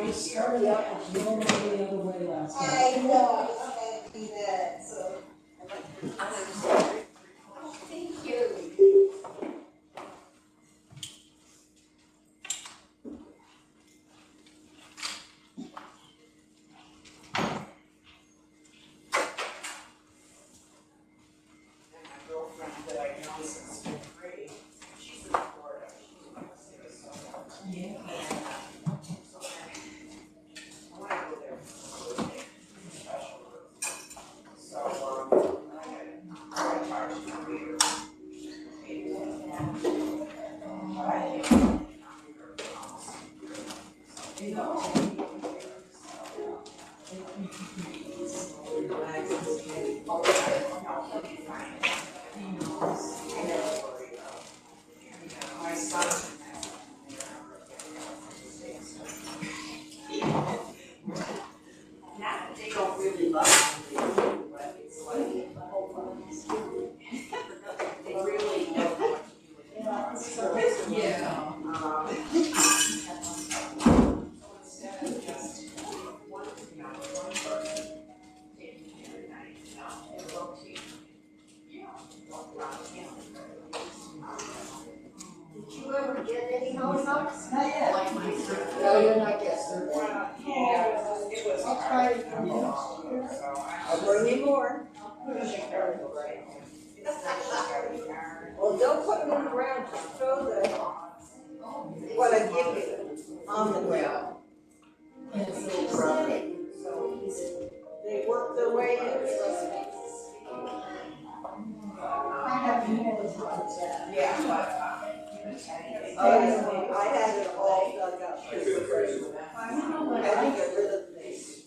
We started out with going the other way last time. I know, I had to do that, so. Thank you. Did you ever get any home knocks? Not yet. No, you're not yet. I'll try it from here. I'll bring you more. Well, don't put them on the ground, just throw what I give you on the ground. They work their way in. I have more of that. Yeah. I had it all dug up. I had to get rid of these.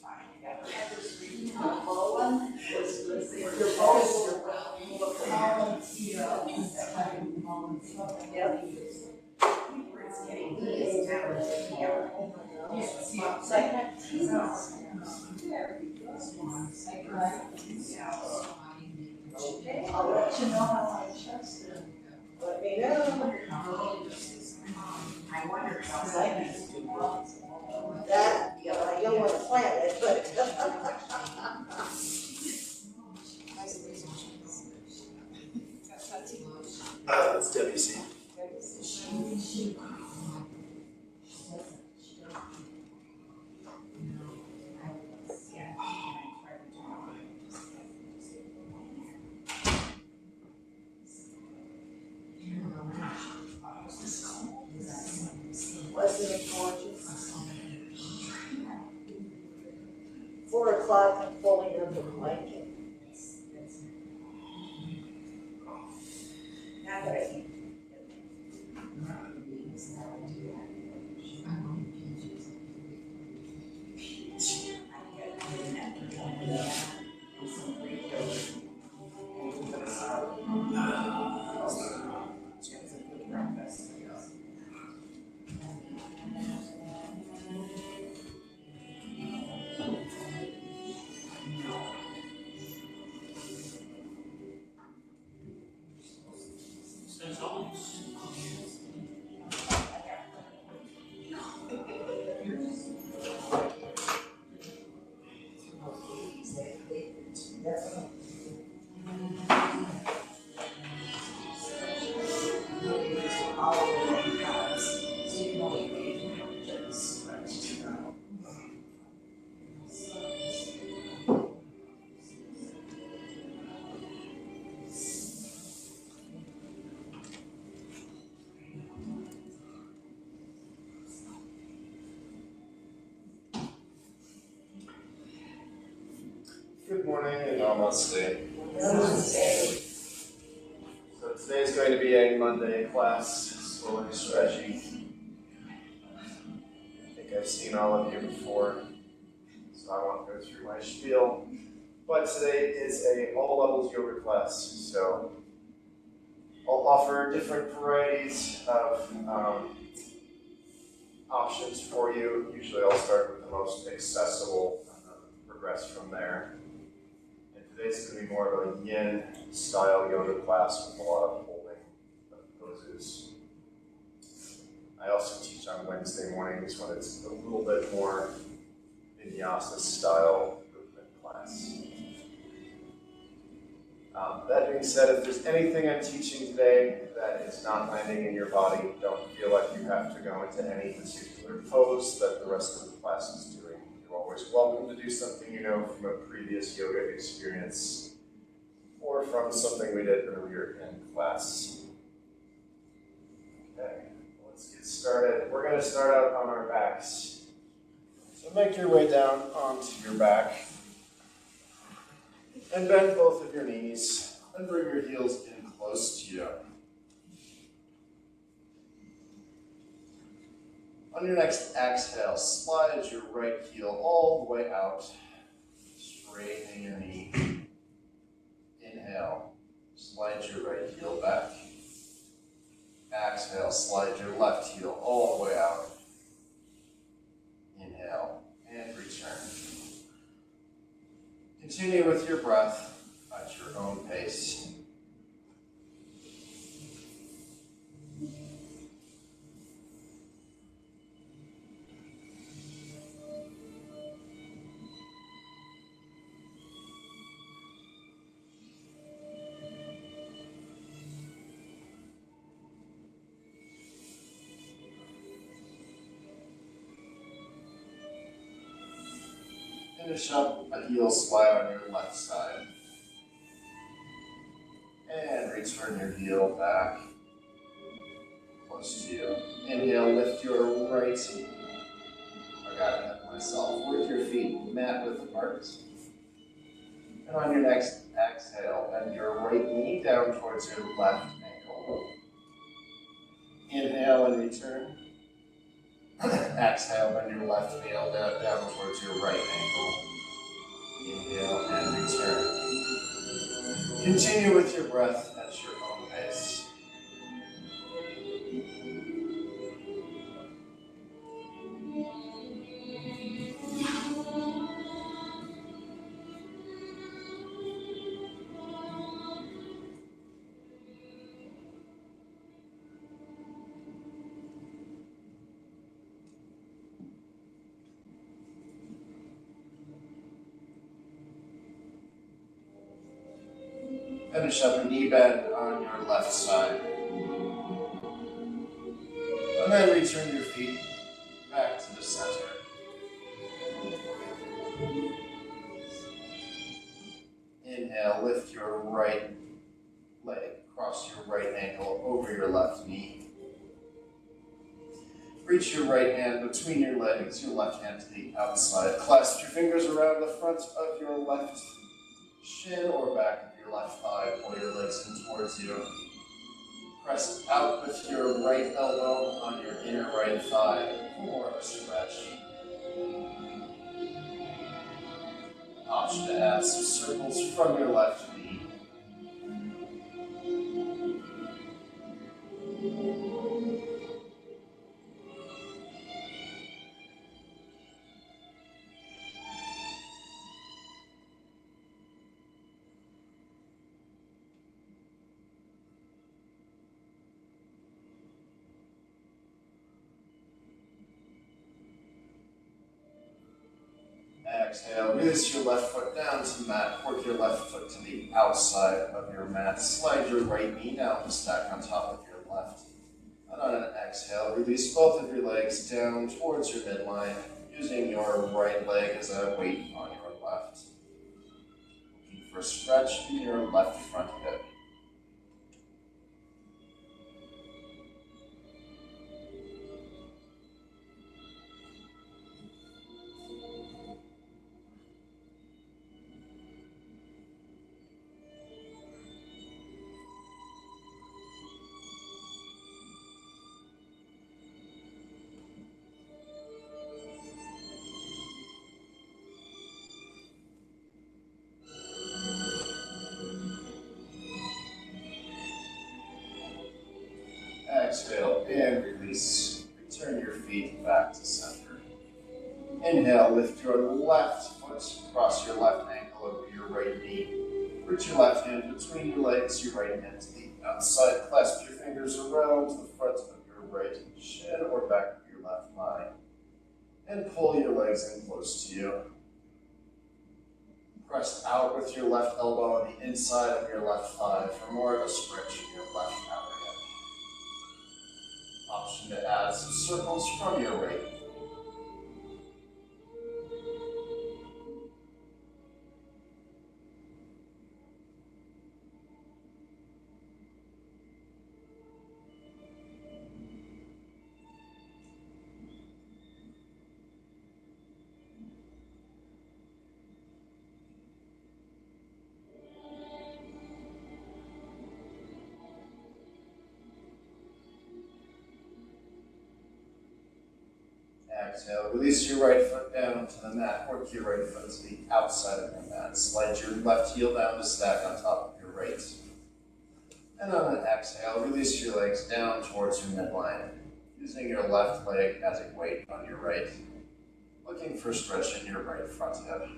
I'll let you know how I trust them. Let me know. I wonder how That, you know, I don't want to plant it, but. It's WC. Wasn't it gorgeous? 4 o'clock, I'm falling under the blanket. Now that I Good morning and namaste. Namaste. So today's going to be a Monday class, slow and stretchy. I think I've seen all of you before, so I won't go through my spiel. But today is a all levels yoga class, so I'll offer different varieties of options for you. Usually I'll start with the most accessible, progress from there. Today's going to be more of a yin style yoga class with a lot of holding of poses. I also teach on Wednesday mornings when it's a little bit more vinyasa style movement class. That being said, if there's anything I'm teaching today that is not landing in your body, don't feel like you have to go into any particular pose that the rest of the class is doing. You're always welcome to do something you know from a previous yoga experience or from something we did earlier in class. Okay, let's get started. We're going to start out on our backs. So make your way down onto your back and bend both of your knees and bring your heels in close to you. On your next exhale, slide your right heel all the way out, straightening your knee. Inhale, slide your right heel back. Exhale, slide your left heel all the way out. Inhale, and return. Continue with your breath at your own pace. Finish up a heel slide on your left side. And return your heel back close to you. Inhale, lift your right knee. I got ahead of myself. Work your feet mat width apart. And on your next exhale, bend your right knee down towards your left ankle. Inhale and return. Exhale, bend your left knee down towards your right ankle. Inhale and return. Continue with your breath at your own pace. Finish up a knee bend on your left side. And then return your feet back to the center. Inhale, lift your right leg, cross your right ankle over your left knee. Reach your right hand between your legs, your left hand to the outside. Clasp your fingers around the front of your left shin or back of your left thigh. Pull your legs in towards you. Press out with your right elbow on your inner right thigh for more of a stretch. Option to add some circles from your left knee. Exhale, release your left foot down to the mat. Work your left foot to the outside of your mat. Slide your right knee down to stack on top of your left. And on an exhale, release both of your legs down towards your midline, using your right leg as a weight on your left. Looking for a stretch in your left front hip. Exhale and release. Return your feet back to center. Inhale, lift your left foot, cross your left ankle over your right knee. Reach your left hand between your legs, your right hand to the outside. Clasp your fingers around the front of your right shin or back of your left thigh. And pull your legs in close to you. Press out with your left elbow on the inside of your left thigh for more of a stretch in your left outer hip. Option to add some circles from your right. Exhale, release your right foot down to the mat. Work your right foot to the outside of your mat. Slide your left heel down to stack on top of your right. And on an exhale, release your legs down towards your midline, using your left leg as a weight on your right. Looking for stretch in your right front hip.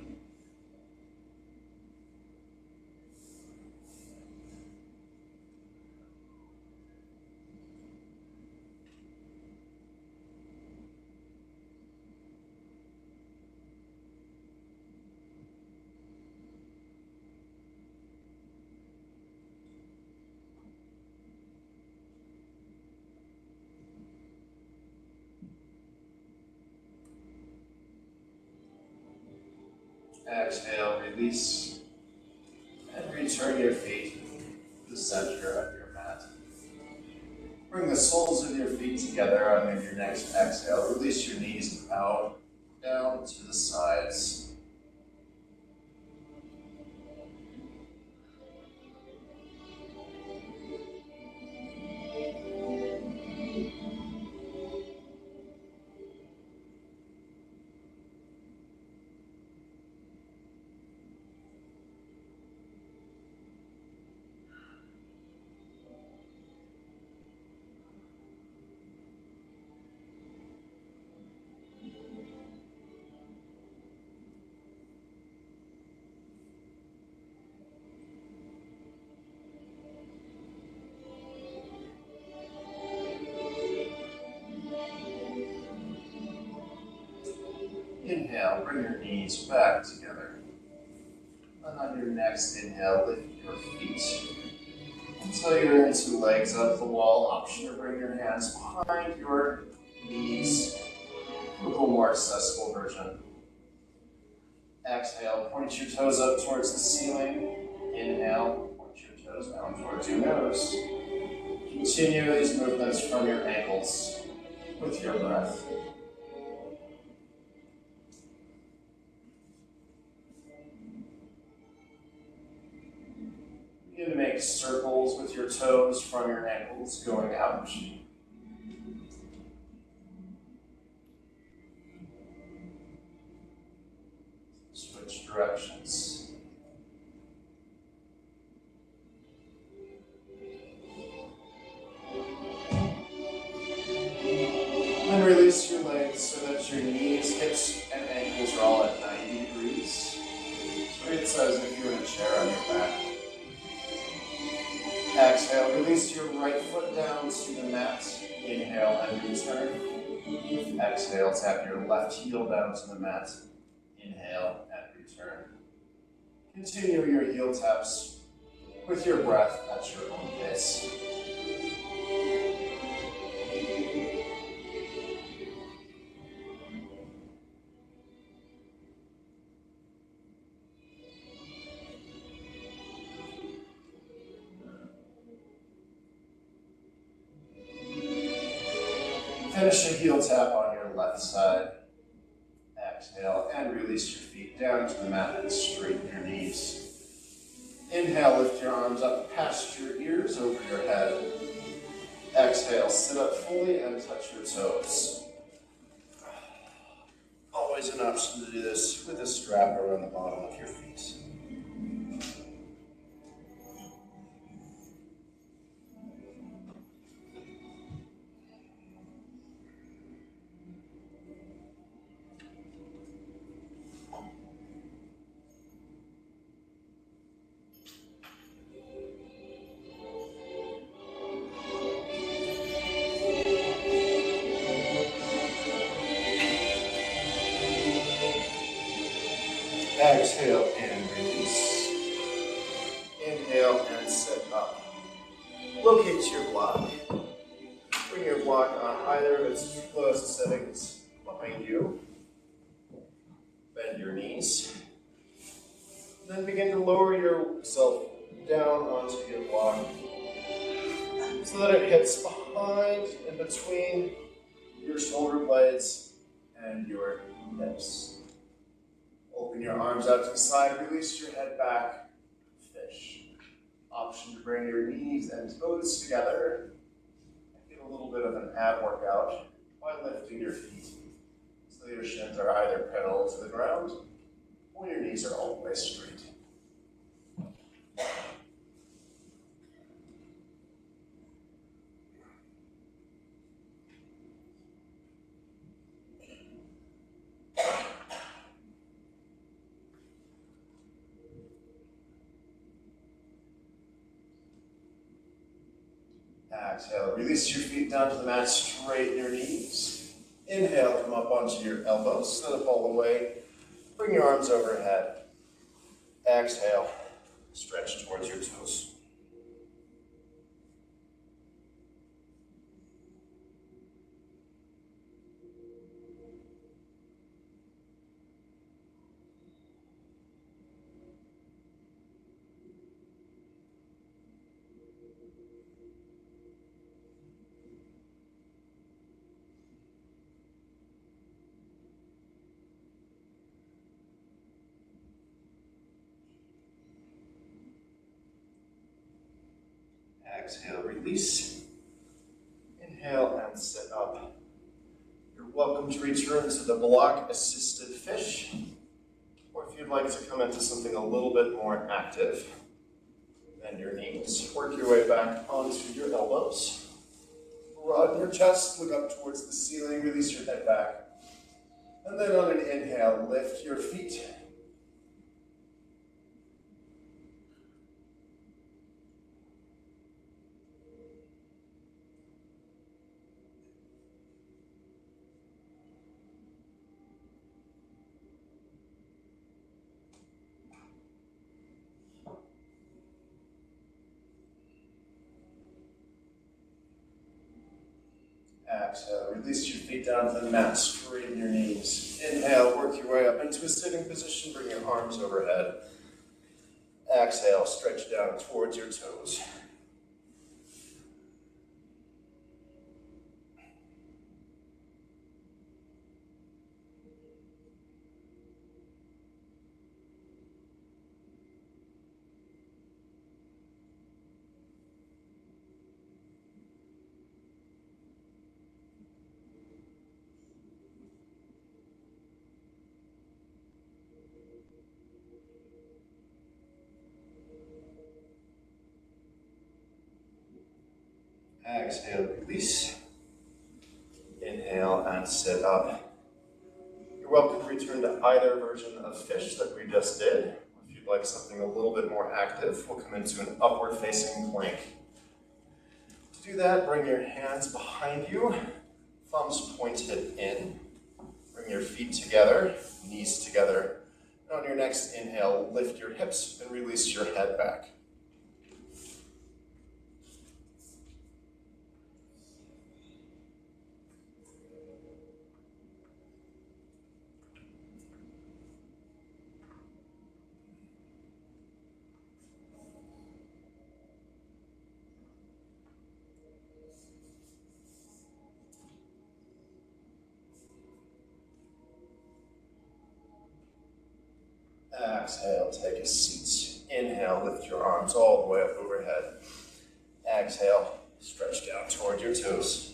Exhale, release, and return your feet to the center of your mat. Bring the soles of your feet together on your next exhale. Release your knees and bow down to the sides. Inhale, bring your knees back together. And on your next inhale, lift your feet until you're into legs up the wall. Option to bring your hands behind your knees. A little more accessible version. Exhale, point your toes up towards the ceiling. Inhale, point your toes down towards your nose. Continue these movements from your ankles with your breath. Begin to make circles with your toes from your ankles going out. Switch directions. And release your legs so that your knees, hips, and ankles are all at 90 degrees. So it's as if you're in a chair on your back. Exhale, release your right foot down to the mat. Inhale and return. Exhale, tap your left heel down to the mat. Inhale and return. Continue your heel taps with your breath at your own pace. Finish a heel tap on your left side. Exhale and release your feet down to the mat and straighten your knees. Inhale, lift your arms up past your ears over your head. Exhale, sit up fully and touch your toes. Always an option to do this with a strap around the bottom of your feet. Exhale and release. Inhale and sit up. Locate your block. Bring your block on either of its closed settings behind you. Bend your knees. Then begin to lower yourself down onto your block so that it hits behind and between your shoulder blades and your hips. Open your arms out to the side, release your head back, fish. Option to bring your knees and toes together and get a little bit of an ab workout by lifting your feet so your shins are either parallel to the ground or your knees are all the way straight. Exhale, release your feet down to the mat, straighten your knees. Inhale, come up onto your elbows, sit up all the way. Bring your arms overhead. Exhale, stretch towards your toes. Exhale, release. Inhale and sit up. You're welcome to return to the block-assisted fish, or if you'd like to come into something a little bit more active, bend your knees, work your way back onto your elbows. Broaden your chest, look up towards the ceiling, release your head back. And then on an inhale, lift your feet. Exhale, release your feet down to the mat, straighten your knees. Inhale, work your way up into a sitting position, bring your arms overhead. Exhale, stretch down towards your toes. Exhale, release. Inhale and sit up. You're welcome to return to either version of fish that we just did. If you'd like something a little bit more active, we'll come into an upward facing plank. To do that, bring your hands behind you, thumbs pointed in. Bring your feet together, knees together. And on your next inhale, lift your hips and release your head back. Exhale, take a seat. Inhale, lift your arms all the way up overhead. Exhale, stretch down toward your toes.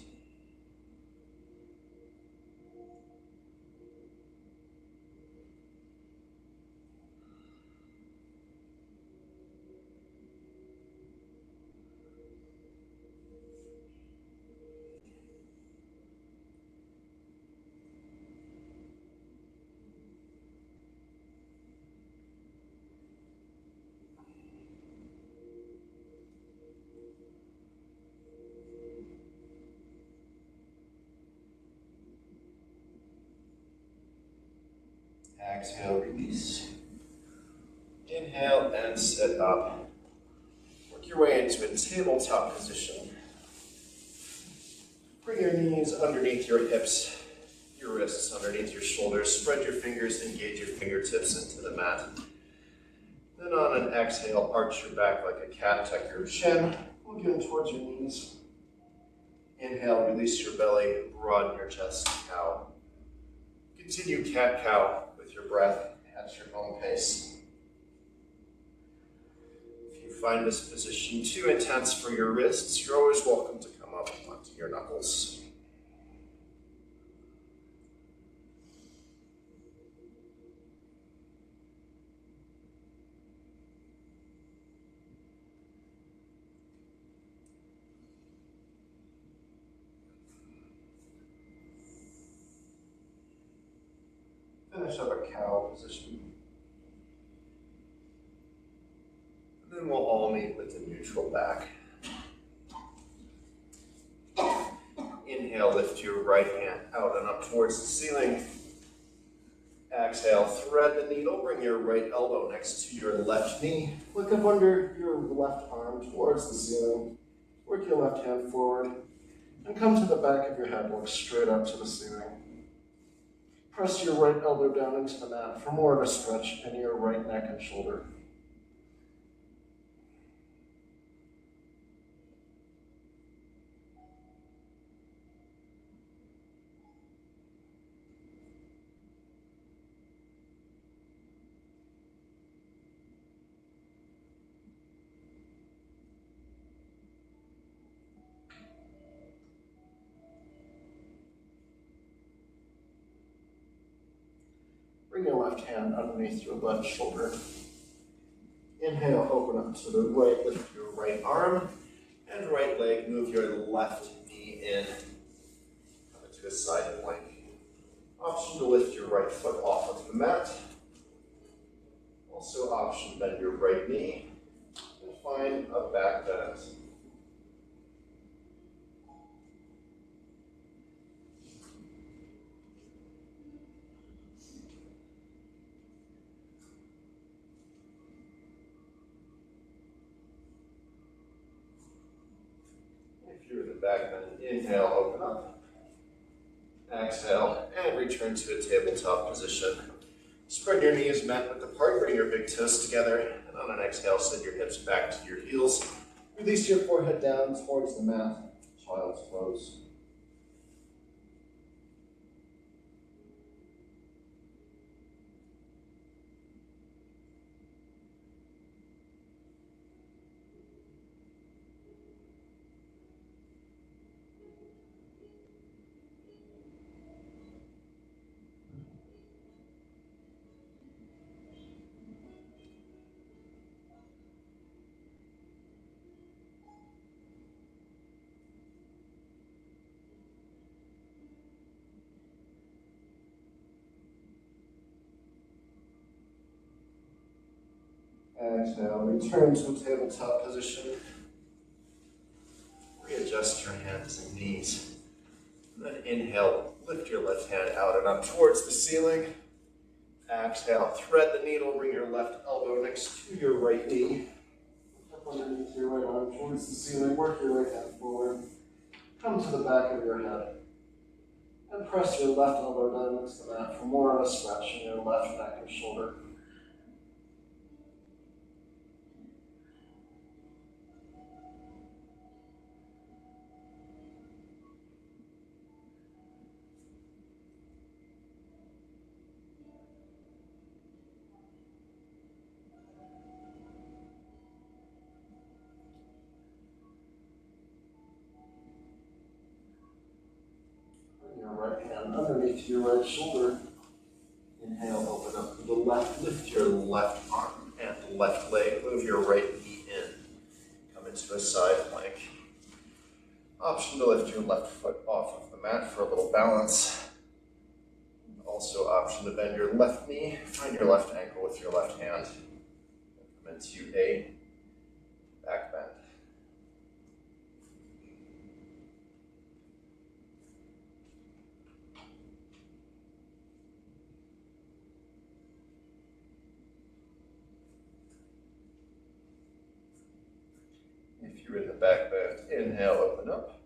Exhale, release. Inhale and sit up. Work your way into a tabletop position. Bring your knees underneath your hips, your wrists underneath your shoulders. Spread your fingers, engage your fingertips into the mat. Then on an exhale, arch your back like a cat, tuck your chin, look in towards your knees. Inhale, release your belly, broaden your chest, cow. Continue cat-cow with your breath at your own pace. If you find this position too intense for your wrists, you're always welcome to come up onto your knuckles. Finish up a cow position. And then we'll all meet with the neutral back. Inhale, lift your right hand out and up towards the ceiling. Exhale, thread the needle, bring your right elbow next to your left knee. Look up under your left arm towards the ceiling. Work your left hand forward and come to the back of your head, look straight up to the ceiling. Press your right elbow down into the mat for more of a stretch in your right neck and shoulder. Bring your left hand underneath your left shoulder. Inhale, open up to the right, lift your right arm and right leg. Move your left knee in. Come into a side plank. Option to lift your right foot off of the mat. Also option to bend your right knee and find a back bend. Back bend. Inhale, open up. Exhale, and return to a tabletop position. Spread your knees mat width apart, bring your big toes together, and on an exhale, send your hips back to your heels. Release your forehead down towards the mat. Child's pose. Exhale, return to tabletop position. Readjust your hands and knees. And then inhale, lift your left hand out and up towards the ceiling. Exhale, thread the needle, bring your left elbow next to your right knee. Up underneath your right arm towards the ceiling, work your right hand forward. Come to the back of your head. And press your left elbow down into the mat for more of a stretch in your left neck and shoulder. Right hand underneath your right shoulder. Inhale, open up to the left, lift your left arm and left leg, move your right knee in. Come into a side plank. Option to lift your left foot off of the mat for a little balance. Also option to bend your left knee, find your left ankle with your left hand. Come into a back bend. If you're in the back bend, inhale, open up.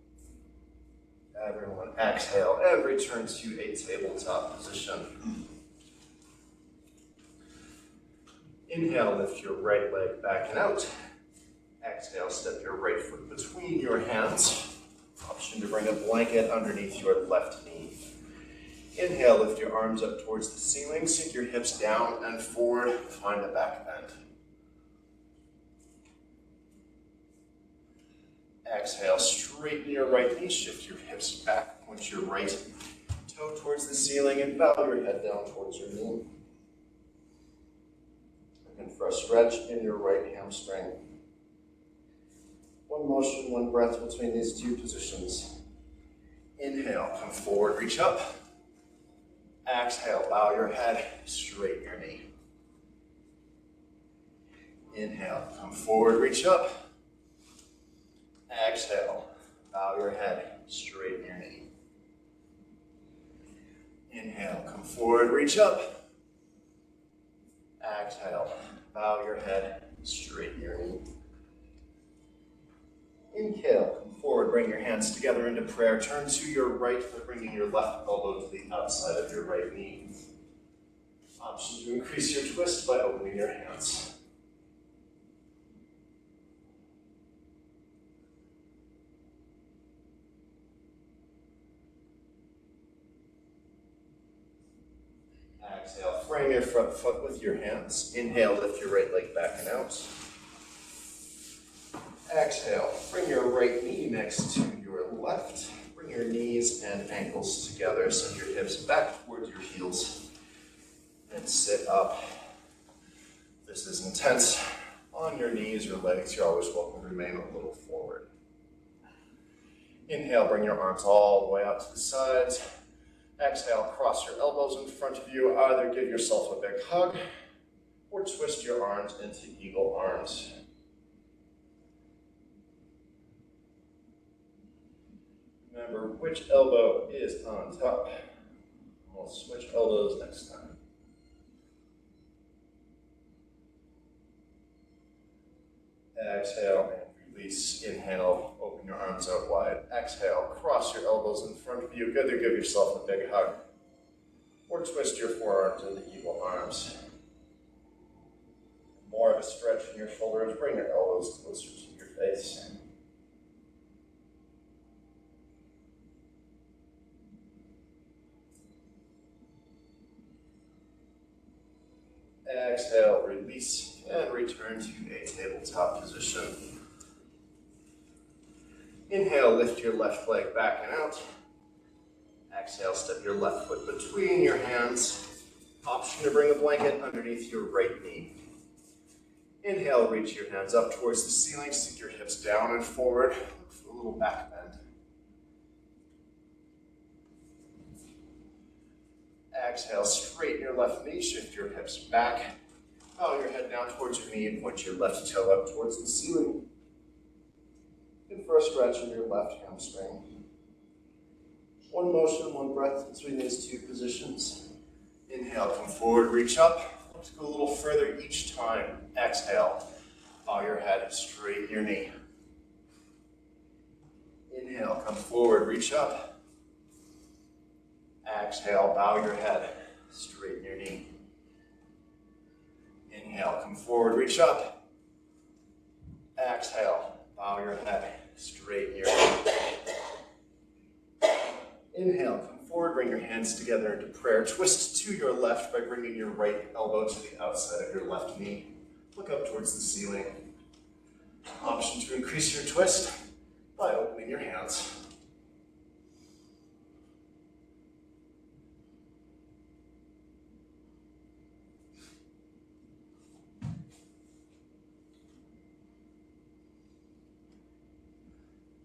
Everyone exhale and return to a tabletop position. Inhale, lift your right leg back and out. Exhale, step your right foot between your hands. Option to bring a blanket underneath your left knee. Inhale, lift your arms up towards the ceiling, sink your hips down and forward, find a back bend. Exhale, straighten your right knee, shift your hips back, point your right toe towards the ceiling and bow your head down towards your knee. Looking for a stretch in your right hamstring. One motion, one breath between these two positions. Inhale, come forward, reach up. Exhale, bow your head, straighten your knee. Inhale, come forward, reach up. Exhale, bow your head, straighten your knee. Inhale, come forward, reach up. Exhale, bow your head, straighten your knee. Inhale, come forward, bring your hands together into prayer. Turn to your right by bringing your left elbow to the outside of your right knee. Option to increase your twist by opening your hands. Exhale, frame your front foot with your hands. Inhale, lift your right leg back and out. Exhale, bring your right knee next to your left. Bring your knees and ankles together. Send your hips back towards your heels. And sit up. This is intense. On your knees or legs, you're always welcome to remain a little forward. Inhale, bring your arms all the way out to the sides. Exhale, cross your elbows in front of you. Either give yourself a big hug or twist your arms into eagle arms. Remember which elbow is on top. We'll switch elbows next time. Exhale and release. Inhale, open your arms out wide. Exhale, cross your elbows in front of you. Good to give yourself a big hug. Or twist your forearms into eagle arms. More of a stretch in your shoulders. Bring your elbows closer to your face. Exhale, release, and return to a tabletop position. Inhale, lift your left leg back and out. Exhale, step your left foot between your hands. Option to bring a blanket underneath your right knee. Inhale, reach your hands up towards the ceiling, sink your hips down and forward. Look for a little back bend. Exhale, straighten your left knee, shift your hips back. Bow your head down towards your knee and point your left toe up towards the ceiling. And for a stretch in your left hamstring. One motion, one breath between these two positions. Inhale, come forward, reach up. Let's go a little further each time. Exhale, bow your head, straighten your knee. Inhale, come forward, reach up. Exhale, bow your head, straighten your knee. Inhale, come forward, reach up. Exhale, bow your head, straighten your knee. Inhale, come forward, bring your hands together into prayer. Twist to your left by bringing your right elbow to the outside of your left knee. Look up towards the ceiling. Option to increase your twist by opening your hands.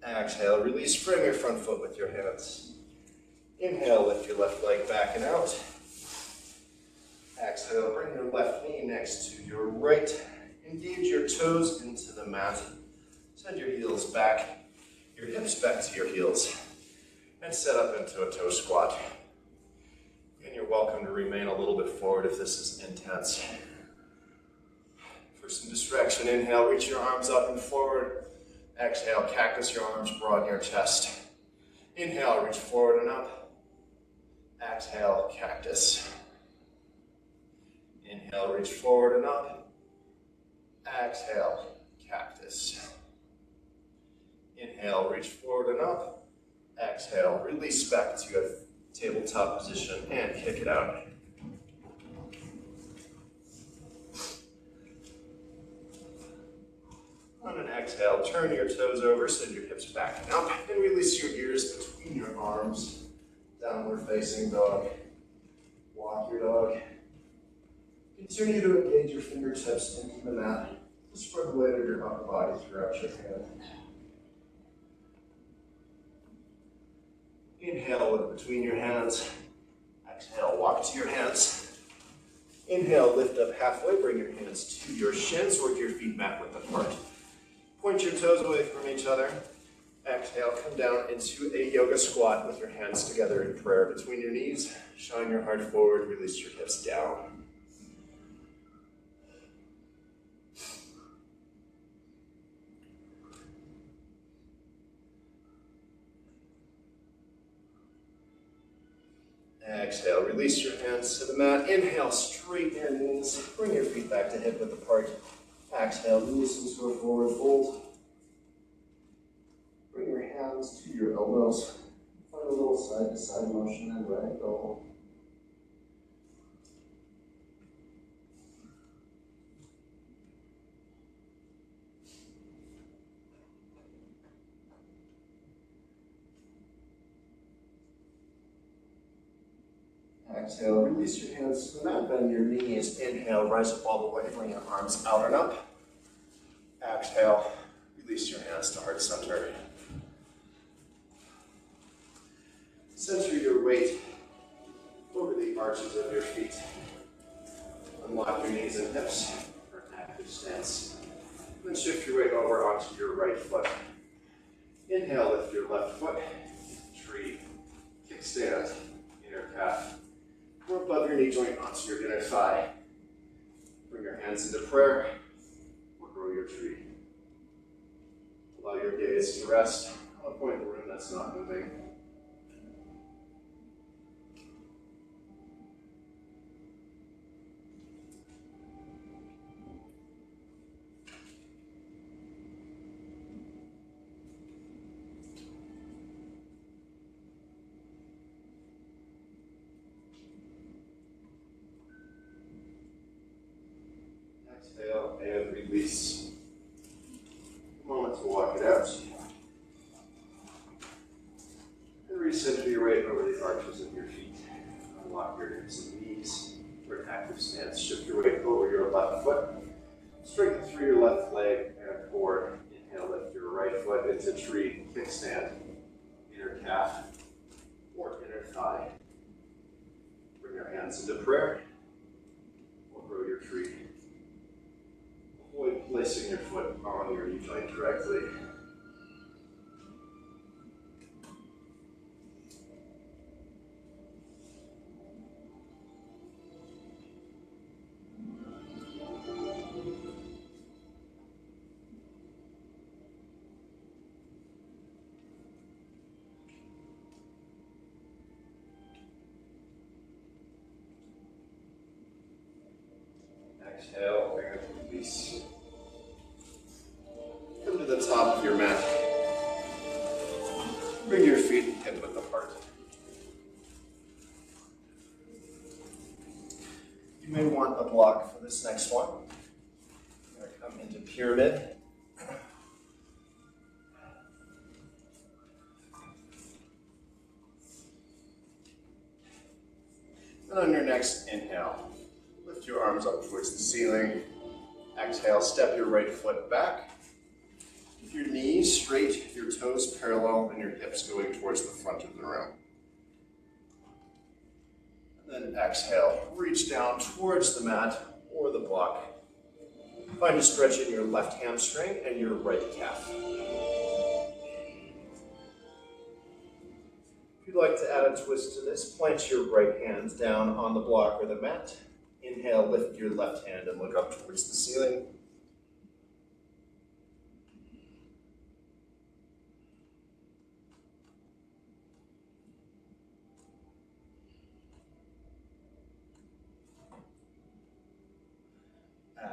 Exhale, release, frame your front foot with your hands. Inhale, lift your left leg back and out. Exhale, bring your left knee next to your right. Engage your toes into the mat. Send your heels back, your hips back to your heels. And set up into a toe squat. And you're welcome to remain a little bit forward if this is intense. For some distraction, inhale, reach your arms up and forward. Exhale, cactus your arms, broaden your chest. Inhale, reach forward and up. Exhale, cactus. Inhale, reach forward and up. Exhale, cactus. Inhale, reach forward and up. Exhale, release back to a tabletop position and kick it out. On an exhale, turn your toes over, send your hips back and up, and release your ears between your arms. Downward facing dog. Walk your dog. Continue to engage your fingertips into the mat. Spread the weight of your upper body throughout your hand. Inhale, look between your hands. Exhale, walk to your hands. Inhale, lift up halfway, bring your hands to your shins, work your feet mat width apart. Point your toes away from each other. Exhale, come down into a yoga squat with your hands together in prayer between your knees. Shine your heart forward, release your hips down. Exhale, release your hands to the mat. Inhale, straighten your knees. Bring your feet back to hip width apart. Exhale, release into a forward fold. Bring your hands to your elbows. Find a little side-to-side motion and ragdoll. Exhale, release your hands to the mat, bend your knees. Inhale, rise up all the way, bring your arms out and up. Exhale, release your hands to heart center. Center your weight over the arches of your feet. Unlock your knees and hips for an active stance. Then shift your weight over onto your right foot. Inhale, lift your left foot, tree, kickstand, inner calf. Or above your knee joint onto your inner thigh. Bring your hands into prayer or grow your tree. Allow your gaze to rest on a point in the room that's not moving. Exhale and release. A moment to walk it out. And recenter your weight over the arches of your feet. Unlock your hips and knees for an active stance. Shift your weight over your left foot. Straighten through your left leg and forward. Inhale, lift your right foot into tree, kickstand, inner calf, or inner thigh. Bring your hands into prayer or grow your tree. Avoid placing your foot on your knee joint directly. Exhale and release. Come to the top of your mat. Bring your feet hip width apart. You may want a block for this next one. You're going to come into pyramid. And on your next inhale, lift your arms up towards the ceiling. Exhale, step your right foot back. Keep your knees straight, your toes parallel, and your hips going towards the front of the room. And then exhale, reach down towards the mat or the block. Find a stretch in your left hamstring and your right calf. If you'd like to add a twist to this, plant your right hand down on the block or the mat. Inhale, lift your left hand and look up towards the ceiling.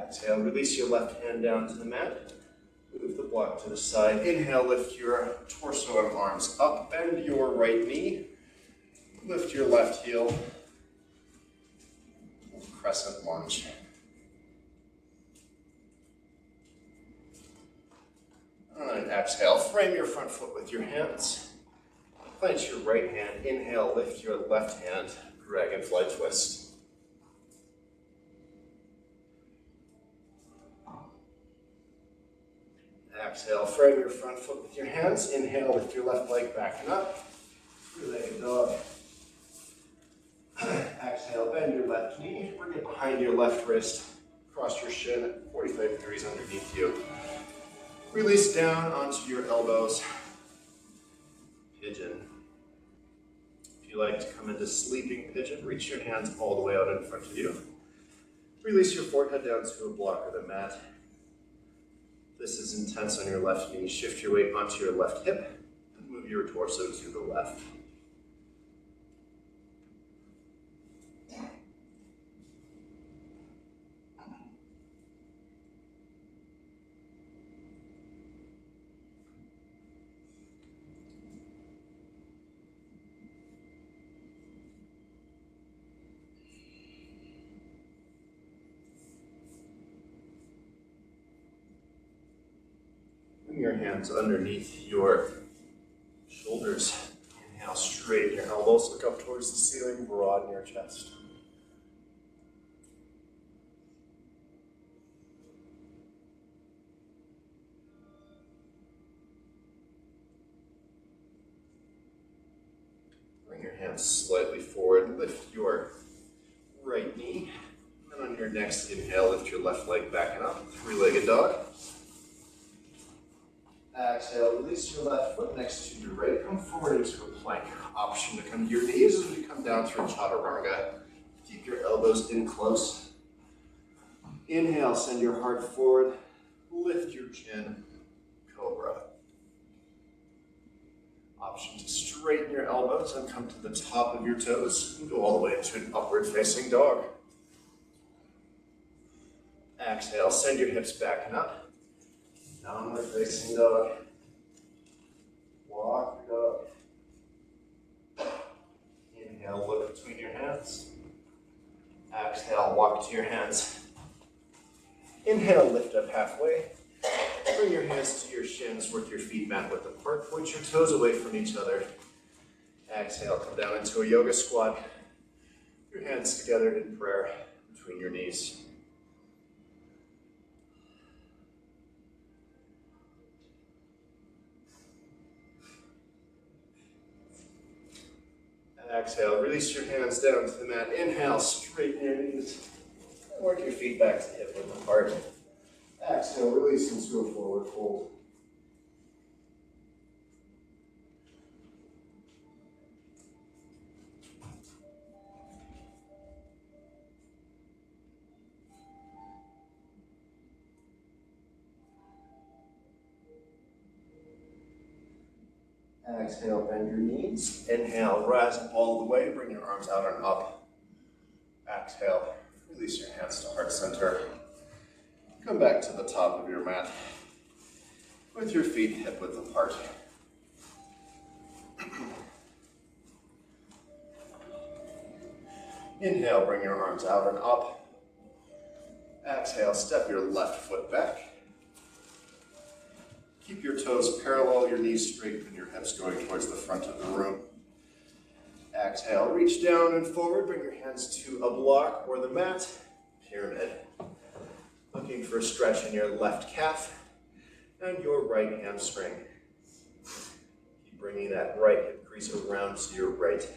Exhale, release your left hand down to the mat. Move the block to the side. Inhale, lift your torso and arms up. Bend your right knee. Lift your left heel. Crescent lunge. And exhale, frame your front foot with your hands. Clench your right hand. Inhale, lift your left hand. Dragonfly twist. Exhale, frame your front foot with your hands. Inhale, lift your left leg back and up. Three-legged dog. Exhale, bend your left knee. Bring it behind your left wrist. Cross your shin at 45 degrees underneath you. Release down onto your elbows. Pigeon. If you like to come into sleeping pigeon, reach your hands all the way out in front of you. Release your forehead down to a block or the mat. This is intense on your left knee. Shift your weight onto your left hip and move your torso to the left. Your hands underneath your shoulders. Inhale, straighten your elbows, look up towards the ceiling, broaden your chest. Bring your hands slightly forward, lift your right knee, and on your next inhale, lift your left leg back and up, three-legged dog. Exhale, release your left foot next to your right. Come forward into a plank. Option to come to your knees as we come down through chaturanga. Keep your elbows in close. Inhale, send your heart forward. Lift your chin, cobra. Option to straighten your elbows and come to the top of your toes and go all the way into an upward facing dog. Exhale, send your hips back and up. Downward facing dog. Walk your dog. Inhale, look between your hands. Exhale, walk to your hands. Inhale, lift up halfway. Bring your hands to your shins, work your feet mat width apart. Point your toes away from each other. Exhale, come down into a yoga squat. Your hands together in prayer between your knees. Exhale, release your hands down to the mat. Inhale, straighten your knees. And work your feet back to hip width apart. Exhale, release into a forward fold. Exhale, bend your knees. Inhale, rise all the way. Bring your arms out and up. Exhale, release your hands to heart center. Come back to the top of your mat with your feet hip width apart. Inhale, bring your arms out and up. Exhale, step your left foot back. Keep your toes parallel, your knees straight, and your hips going towards the front of the room. Exhale, reach down and forward. Bring your hands to a block or the mat. Pyramid. Looking for a stretch in your left calf and your right hamstring. Keep bringing that right hip crease around to your right. If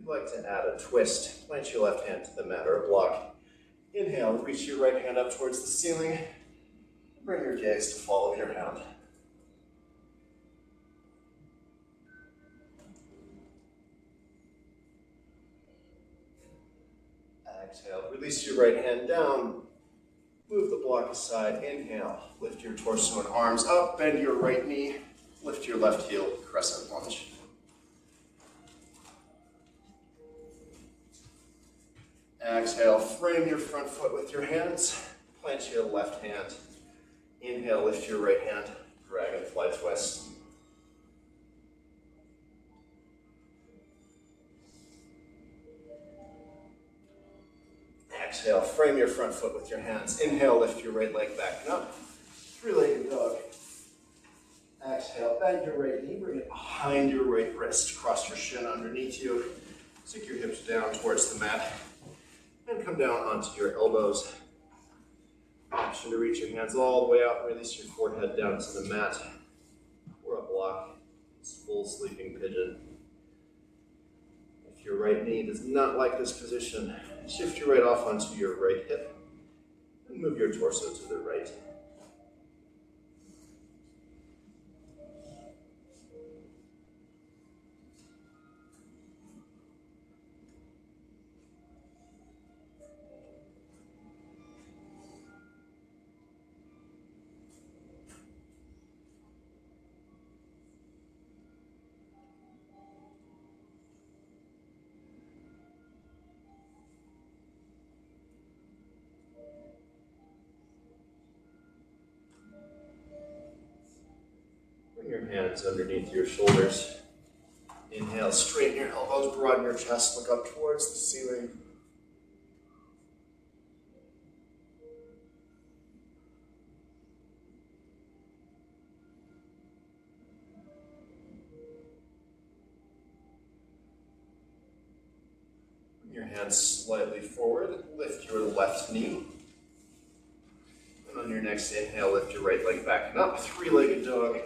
you'd like to add a twist, plant your left hand to the mat or a block. Inhale, reach your right hand up towards the ceiling. Bring your gaze to follow your hand. Exhale, release your right hand down. Move the block aside. Inhale, lift your torso and arms up. Bend your right knee. Lift your left heel, crescent lunge. Exhale, frame your front foot with your hands. Plant your left hand. Inhale, lift your right hand. Dragonfly twist. Exhale, frame your front foot with your hands. Inhale, lift your right leg back and up. Three-legged dog. Exhale, bend your right knee, bring it behind your right wrist. Cross your shin underneath you. Sink your hips down towards the mat. And come down onto your elbows. Option to reach your hands all the way out, release your forehead down to the mat. Or a block. It's full sleeping pigeon. If your right knee does not like this position, shift your right off onto your right hip and move your torso to the right. Your hands underneath your shoulders. Inhale, straighten your elbows, broaden your chest, look up towards the ceiling. Bring your hands slightly forward, lift your left knee. And on your next inhale, lift your right leg back and up, three-legged dog.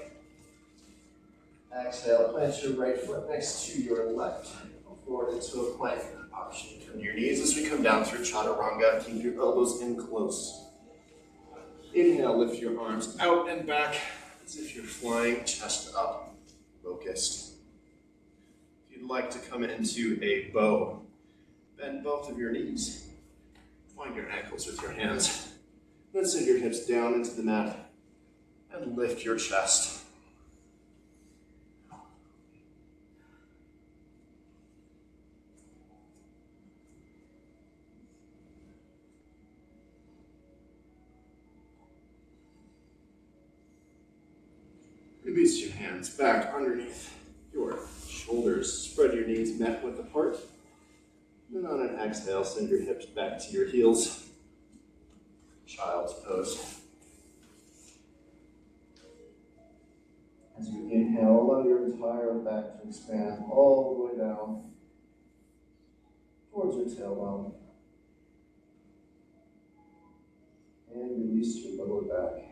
Exhale, plant your right foot next to your left. Forward into a plank. Option to turn your knees as we come down through chaturanga. Keep your elbows in close. Inhale, lift your arms out and back as if you're flying, chest up, focused. If you'd like to come into a bow, bend both of your knees. Find your ankles with your hands. Then send your hips down into the mat and lift your chest. Release your hands back underneath your shoulders. Spread your knees mat width apart. Then on an exhale, send your hips back to your heels. Child's pose. As you inhale, allow your entire back to expand all the way down towards your tailbone. And release your lower back.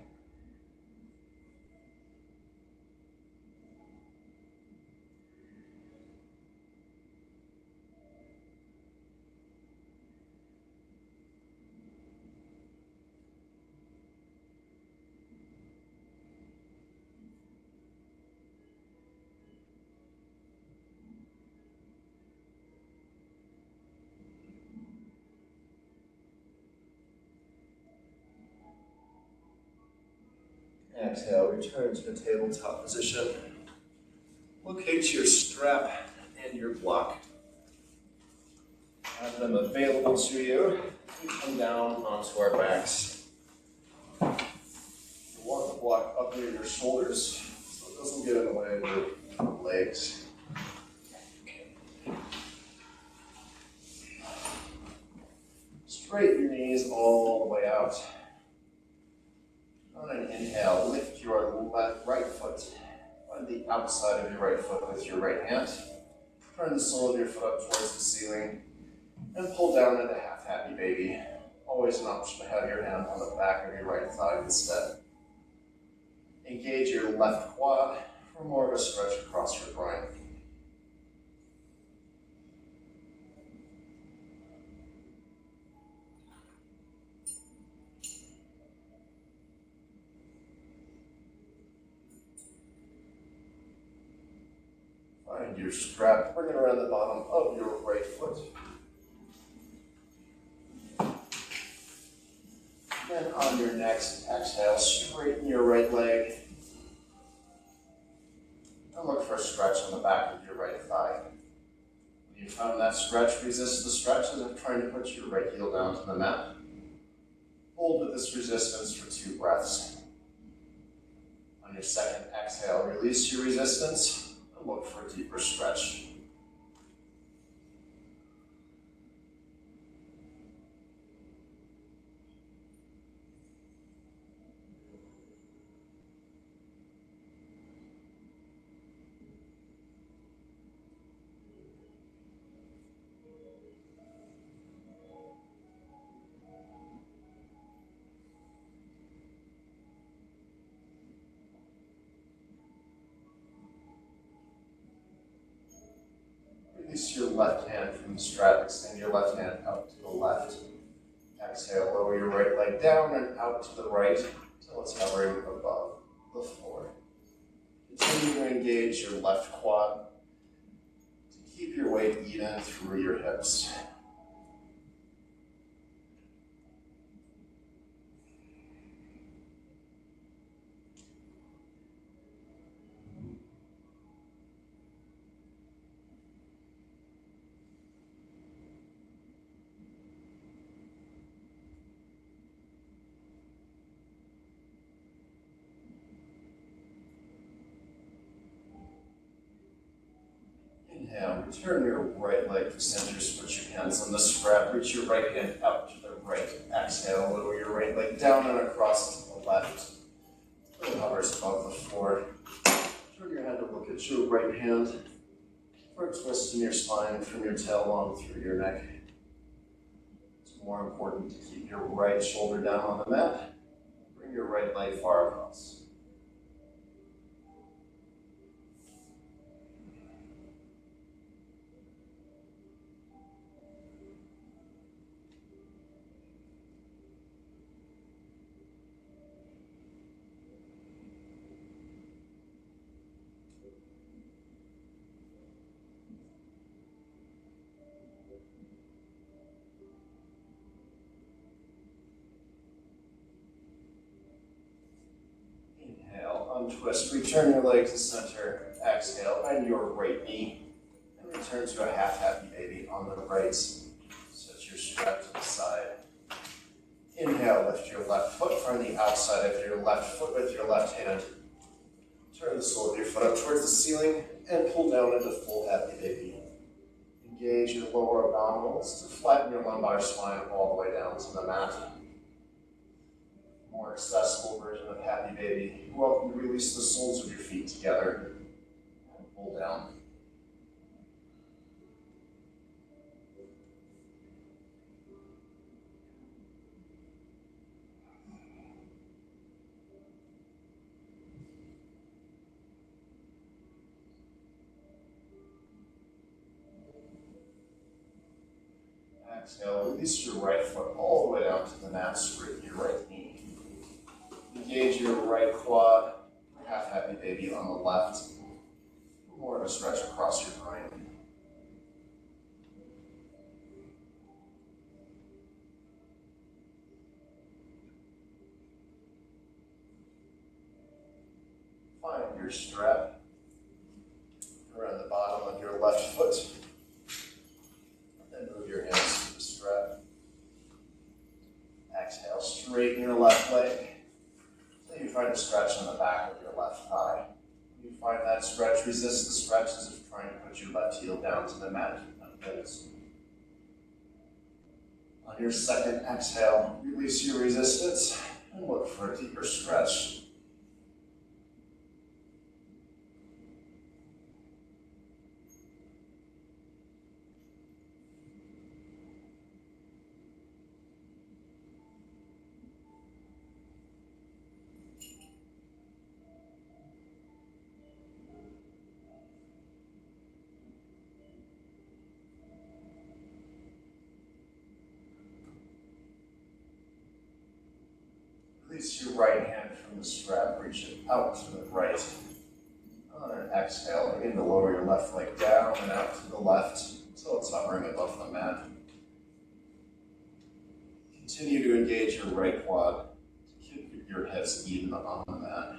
Exhale, return to the tabletop position. Locate your strap and your block. Have them available to you. We come down onto our backs. You want the block up near your shoulders so it doesn't get in the way of your legs. Straighten your knees all the way out. On an inhale, lift your right foot on the outside of your right foot with your right hand. Turn the sole of your foot up towards the ceiling and pull down into half happy baby. Always an option to have your hand on the back of your right thigh instead. Engage your left quad for more of a stretch across your groin. Find your strap, bring it around the bottom of your right foot. Then on your next exhale, straighten your right leg. And look for a stretch on the back of your right thigh. When you found that stretch, resist the stretch as if trying to put your right heel down to the mat. Hold with this resistance for 2 breaths. On your second exhale, release your resistance and look for a deeper stretch. Release your left hand from the strap. Extend your left hand out to the left. Exhale, lower your right leg down and out to the right until it's hovering above the floor. Continue to engage your left quad to keep your weight even through your hips. Inhale, return your right leg to center, switch your hands on the strap, reach your right hand out to the right. Exhale, lower your right leg down and across to the left. It hovers above the floor. Turn your head to look at your right hand for a twist in your spine from your tailbone through your neck. It's more important to keep your right shoulder down on the mat. Bring your right leg far across. Untwist, return your leg to center, exhale, bend your right knee, and return to a half happy baby on the right. Set your strap to the side. Inhale, lift your left foot from the outside of your left foot with your left hand. Turn the sole of your foot up towards the ceiling and pull down into full happy baby. Engage your lower abdominals to flatten your lumbar spine all the way down to the mat. More accessible version of happy baby. You're welcome to release the soles of your feet together and pull down. Exhale, release your right foot all the way down to the mat, straighten your right knee. Engage your right quad, half happy baby on the left. More of a stretch across your groin. Find your strap around the bottom of your left foot. Then move your hands to the strap. Exhale, straighten your left leg. You find a stretch on the back of your left thigh. You find that stretch, resist the stretch as if trying to put your left heel down to the mat. On your second exhale, release your resistance and look for a deeper stretch. Release your right hand from the strap, reach it out to the right. On an exhale, begin to lower your left leg down and out to the left until it's hovering above the mat. Continue to engage your right quad to keep your hips even on the mat.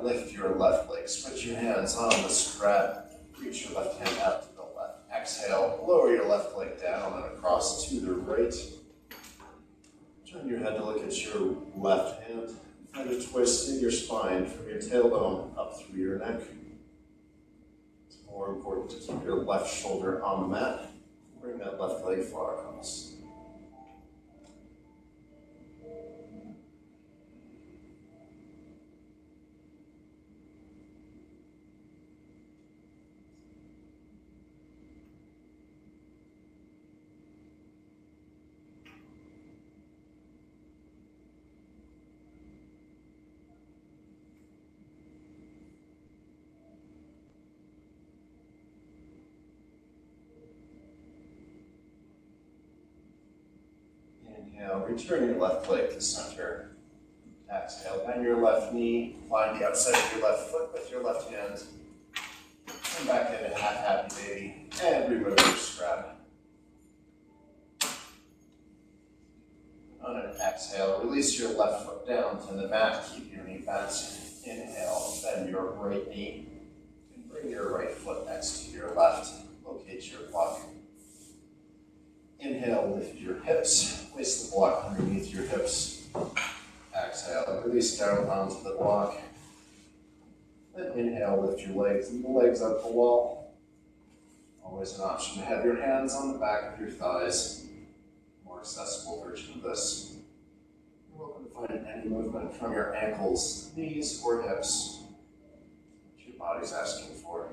lift your left leg. Switch your hands on the strap. Reach your left hand out to the left. Exhale, lower your left leg down and across to the right. Turn your head to look at your left hand. Find a twist in your spine from your tailbone up through your neck. It's more important to keep your left shoulder on the mat. Bring that left leg far across. Inhale, return your left leg to center. Exhale, bend your left knee, find the outside of your left foot with your left hand. Come back into half happy baby, and remove your strap. On an exhale, release your left foot down to the mat, keep your knee bent. Inhale, bend your right knee, and bring your right foot next to your left. Locate your block. Inhale, lift your hips, place the block underneath your hips. Exhale, release down onto the block. Then inhale, lift your legs and the legs up the wall. Always an option to have your hands on the back of your thighs. More accessible version of this. You're welcome to find any movement from your ankles, knees, or hips that your body's asking for.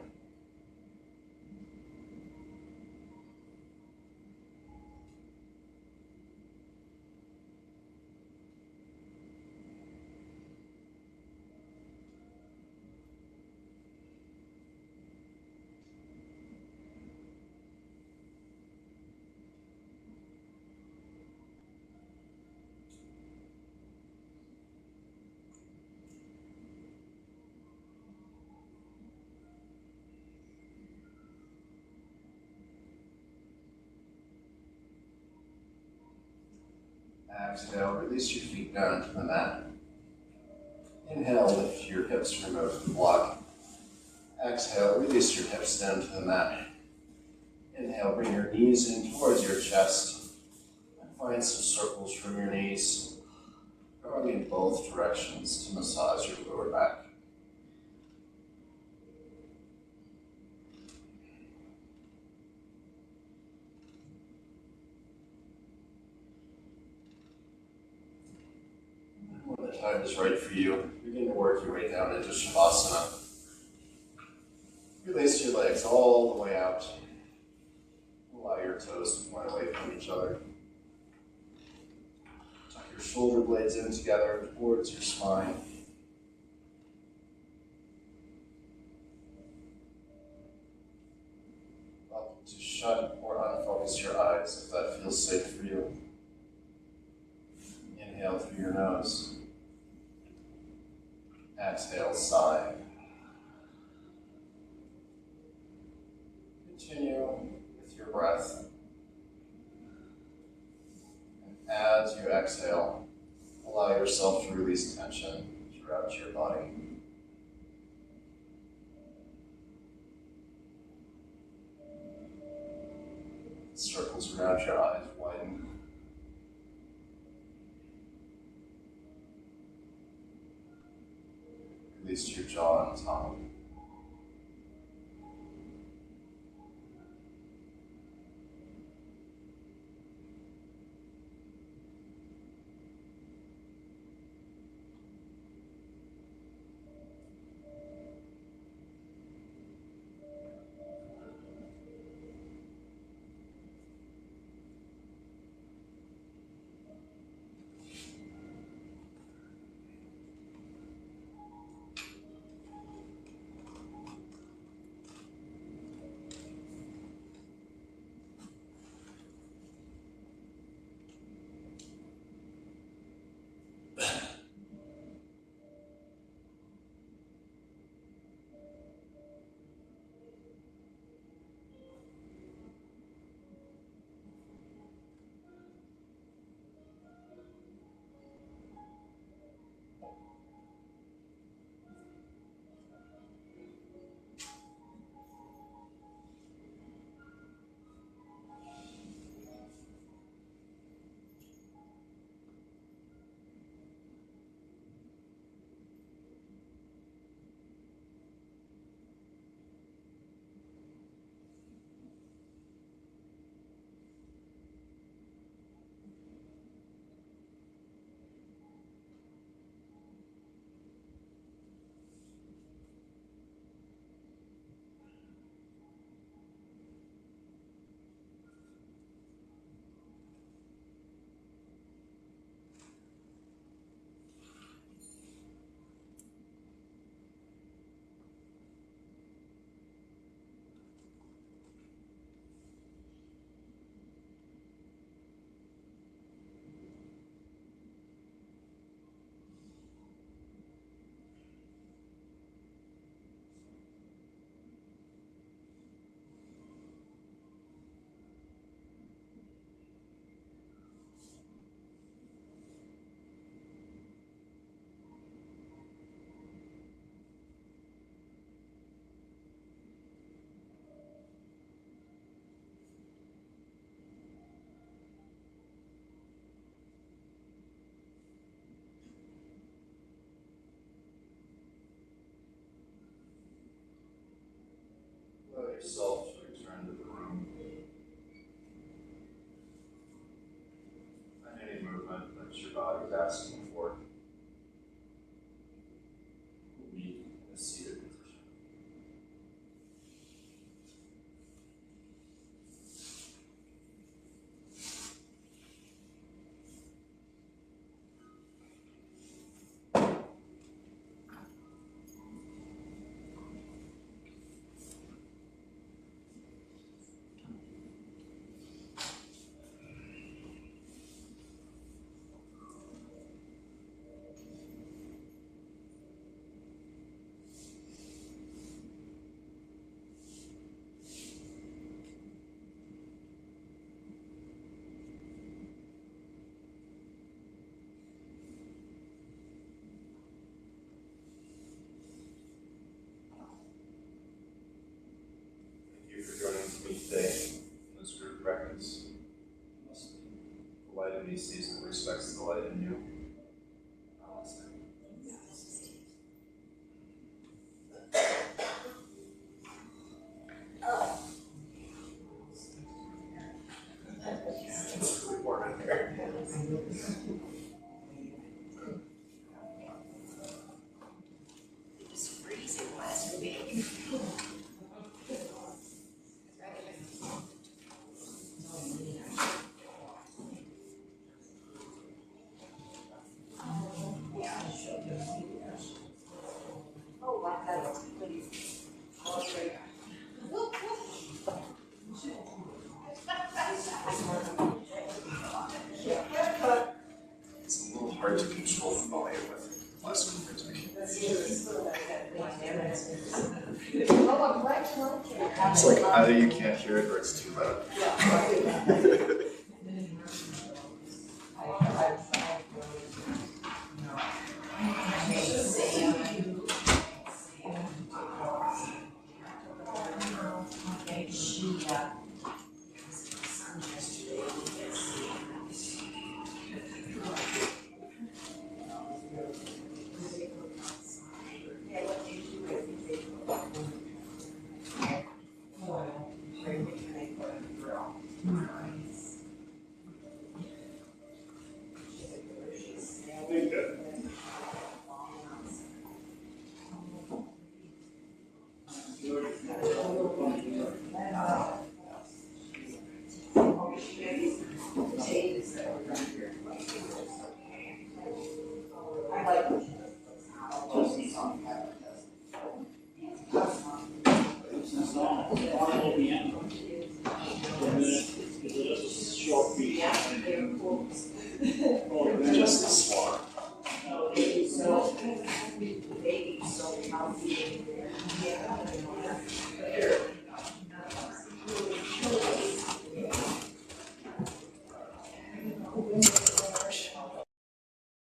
Exhale, release your feet down to the mat. Inhale, lift your hips, remove the block. Exhale, release your hips down to the mat. Inhale, bring your knees in towards your chest. And find some circles from your knees, going in both directions to massage your lower back. When the time is right for you, begin to work your way down into Shavasana. Release your legs all the way out. Allow your toes to point away from each other. Tuck your shoulder blades in together towards your spine. Welcome to shut or unfocus your eyes if that feels safe for you. Inhale through your nose. Exhale, sigh. Continue with your breath. And as you exhale, allow yourself to release tension throughout your body. Circles around your eyes widen. Release your jaw and tongue. yourself to return to the room. And any movement that your body is asking for will be in a seated position. Thank you for joining me today in this group practice. The light in me sees and respects the light in you. Namaste. It's really warm in here. It was freezing last week. Oh, my God. It's a little hard to control the volume with classical music. It's like either you can't hear it or it's too loud. Just a swan. So healthy.